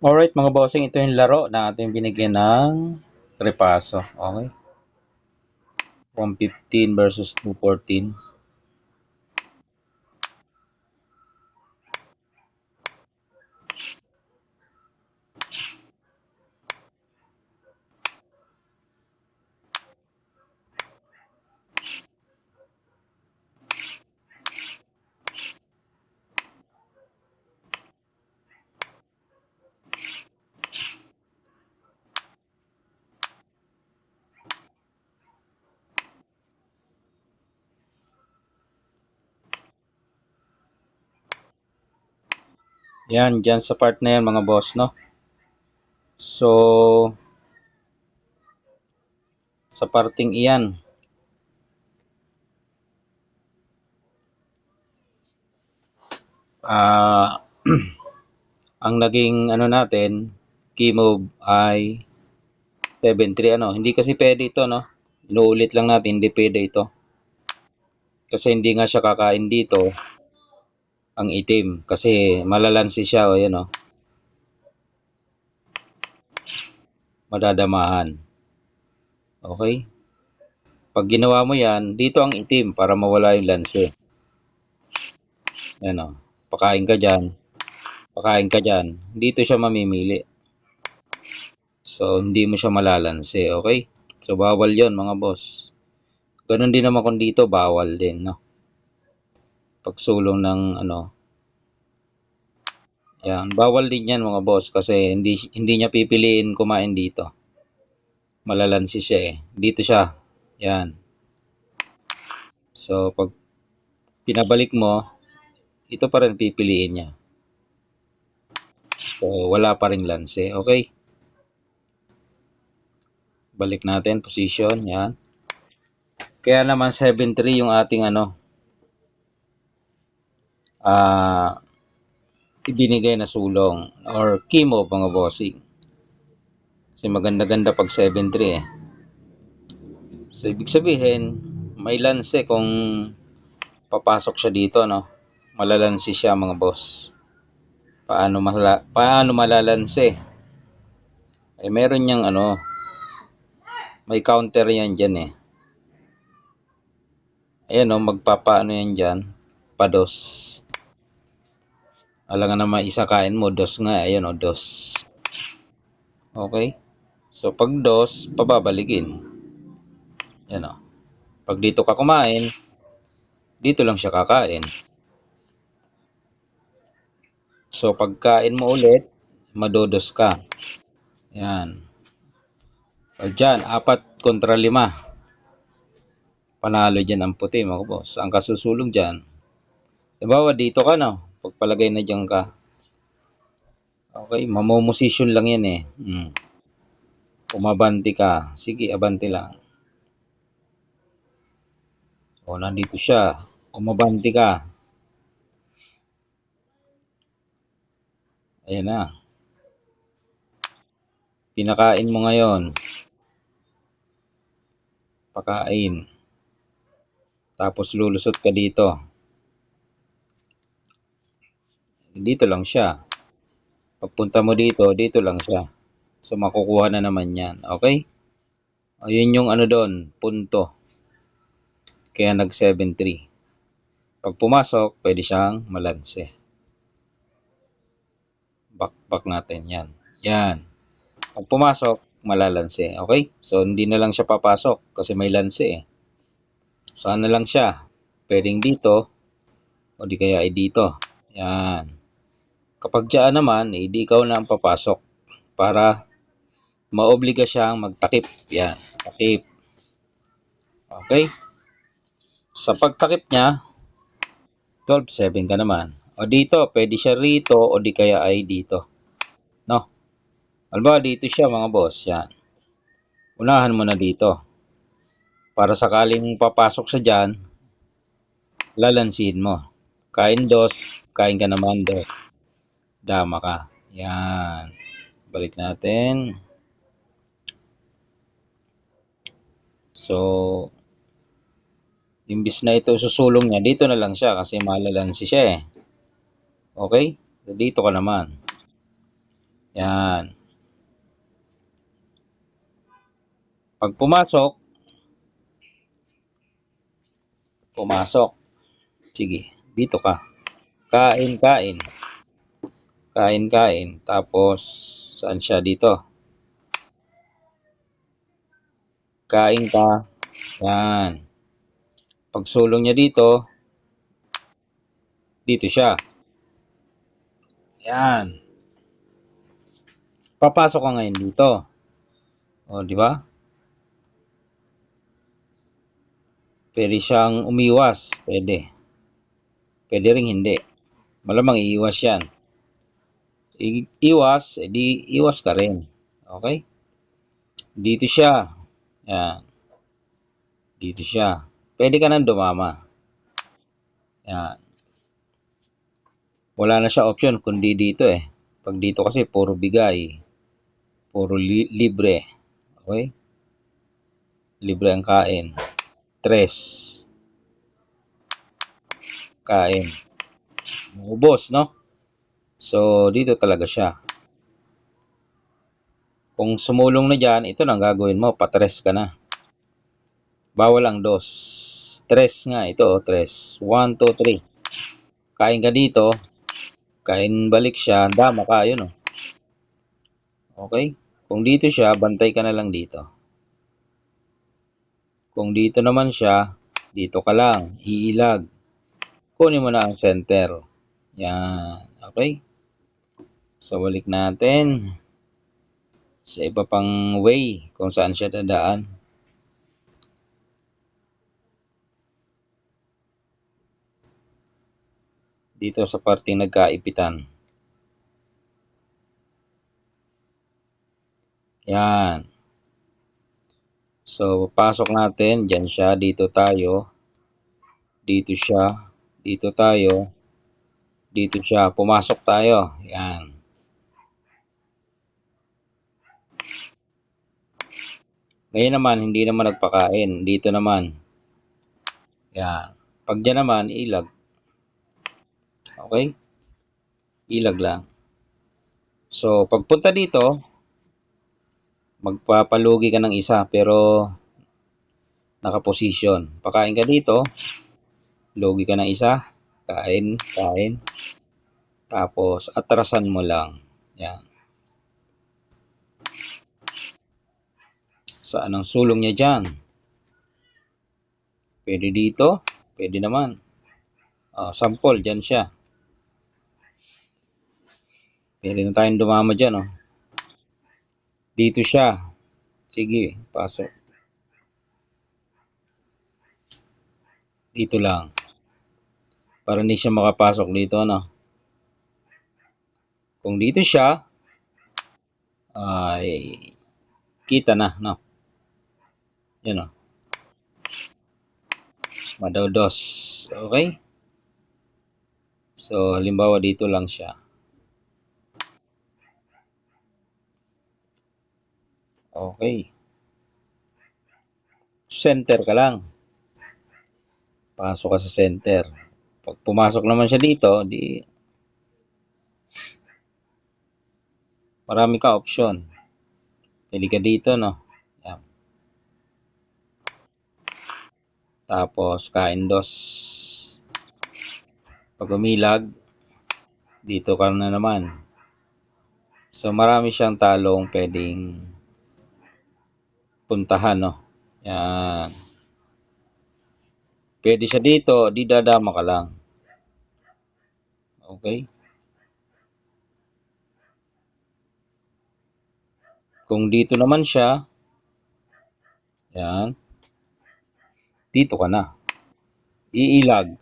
Alright mga bossing, ito yung laro na ating binigyan ng repaso. Okay? 115 versus 214. Yan, dyan sa part na yan mga boss, no? So, sa parting iyan, ah, ang naging ano natin, key move ay 7-3 ano. Hindi kasi pwede ito, no? Inuulit lang natin, hindi pwede ito. Kasi hindi nga siya kakain dito, ang itim. Kasi malalansi siya, o yan, o. Madadamahan. Okay? Pag ginawa mo yan, dito ang itim para mawala yung lanse. Yan o. Pakain ka dyan. Pakain ka dyan. Dito siya mamimili. So, hindi mo siya malalanse. Okay? So, bawal yon mga boss. Ganun din naman kung dito, bawal din, no? Pagsulong ng ano. Yan. Bawal din yan mga boss kasi hindi niya pipiliin kumain dito. Malalansi siya eh. Dito siya. Yan. So, pag pinabalik mo, ito pa rin pipiliin niya. So, wala pa rin lanse. Okay? Balik natin, position, yan. Kaya naman 7-3 yung ating ano, ibinigay na sulong or chemo mga bossing. Kasi maganda-ganda pag 7-3 eh. So, ibig sabihin, may lanse kung papasok siya dito, no? Malalansi siya mga boss. Paano malalansi? Eh, meron niyang ano, may counter yan dyan eh. Ayan o, magpapaano yan dyan. Pados. Alangan naman isa kain mo, dos nga. Ayan o, dos. Okay? So, pag dos, pababalikin. Yan o. Pag dito ka kumain, dito lang siya kakain. So, pagkain mo ulit, madodos ka. Yan. O dyan, 4-5. Panalo dyan ang puti, mga boss. Ang kasusulong dyan. Dibawa, dito ka, no? Pagpalagay na dyan ka. Okay, mamomosisyon lang yan eh. Umabanti ka. Sige, abanti lang. O, nandito siya. Umabanti ka. Ayan na. Pinakain mo ngayon. Pakain. Tapos lulusot ka dito. Dito lang siya. Pagpunta mo dito, dito lang siya. So, makukuha na naman yan. Okay? Ayun yung ano doon, punto. Kaya nag 7-3. Pag pumasok, pwede siyang malanse. Back natin yan. Yan. Pag pumasok, malalanse. Okay? So, hindi na lang siya papasok kasi may lanse eh. So, ano lang siya? Pwedeng dito o di kaya ay dito. Yan. Kapag dyan naman, di ikaw na ang papasok para maobliga siyang magtakip. Yan. Takip. Okay? Sa pagtakip niya, 12-7 ka naman. O dito, pwede siya rito o di kaya ay dito. No? Alba, dito siya mga boss. Yan. Unahan mo na dito. Para sakaling papasok sa dyan, lalansin mo. Kain dos, kain ka naman dos. Dama ka. Yan. Balik natin. So, imbis na ito susulong niya, dito na lang siya kasi malalansi siya eh. Okay? So, dito ka naman. Yan. Pag pumasok. Sige, dito ka. Kain, kain. Kain, kain. Tapos, saan siya dito? Kain ka. Yan. Pag sulong niya dito siya. Yan. Papasok ka ngayon dito. O, di ba? Pwede siyang umiwas. Pwede. Pwede ring hindi. Malamang iiwas yan. Iwas, edi iwas ka rin. Okay? Dito siya. Yan. Dito siya. Pwede ka nang dumama. Yan. Wala na siya option kundi dito eh. Pag dito kasi puro bigay. Puro libre. Okay? Libre ang kain. Tres. Kain. Ubos, no? So, dito talaga siya. Kung sumulong na dyan, ito na ang gagawin mo. Patres ka na. Bawal ang dos. Tres nga. Ito, tres. 1, 2, 3. Kain ka dito. Kain balik siya. Dama ka. Yun, oh. Okay? Kung dito siya, bantay ka na lang dito. Kung dito naman siya, dito ka lang. Iilag. Kunin mo na ang center. Yan. Okay? So, balik natin sa iba pang way kung saan siya dadaan. Dito sa parting nagkaipitan. Yan. So, pasok natin. Diyan siya. Dito tayo. Dito siya. Dito tayo. Dito siya. Pumasok tayo. Yan. Ngayon naman, hindi naman nagpakain. Dito naman. Yan. Pag dyan naman, ilag. Okay? Ilag lang. So, pagpunta dito, magpapalugi ka ng isa pero nakaposisyon. Pakain ka dito, lugi ka ng isa, kain, kain. Tapos, atrasan mo lang. Yan. Saan ang sulong niya dyan? Pwede dito, pwede naman. Sample, dyan siya. Pwede na tayong dumama dyan, oh. Dito siya. Sige, pasok. Dito lang. Para hindi siya makapasok dito, no? Kung dito siya, ay kita na, no? Yan, oh. Madaudos. Okay? So, halimbawa dito lang siya. Okay. Center ka lang. Pasok ka sa center. Pag pumasok naman siya dito, di marami ka option. Pili ka dito, no? Yan. Tapos, kain dos. Pag umilag, dito ka na naman. So, marami siyang talong pwedeng puntahan, no? Yan. Pwede siya dito, di dadama ka lang. Okay? Kung dito naman siya, yan, dito ka na. Iilag.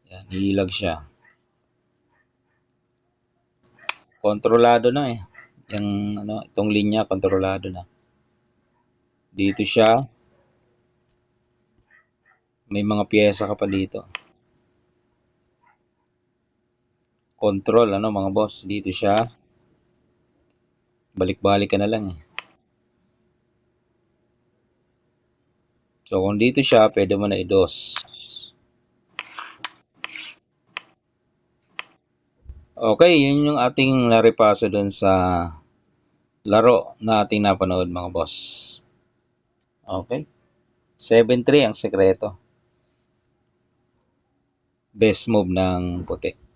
Yan, iilag siya. Kontrolado na eh. Yung itong linya kontrolado na. Dito siya. May mga piyesa ka pa dito. Control mga boss. Dito siya. Balik-balik ka na lang eh. So kung dito siya, pwede mo na i-dos. Okay, yun yung ating naripaso dun sa laro na ating napanood mga boss. Okay. 7-3 ang sekreto. Best move ng puti.